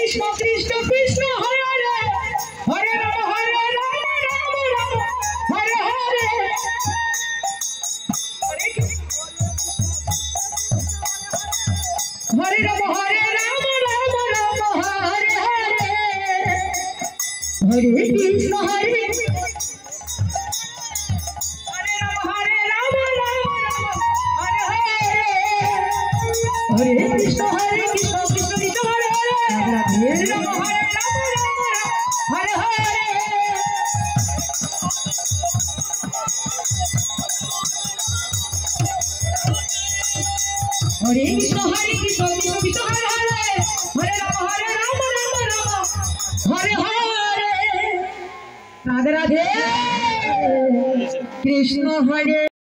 Krishna Krishna Krishna Hare Hare Hare Rama Hare Rama Rama Rama Hare Hare Hare Rama Hare Rama Rama Rama Hare Hare Hare Krishna Hare Hare Krishna Hare Krishna Krishna Krishna Hare Hare Hare Rama Hare Rama Rama Rama Hare Hare Hare Krishna Hare Krishna Krishna Krishna Hare Hare Hare Rama Hare Rama Rama Rama Hare Hare Radhe Radhe Krishna Hare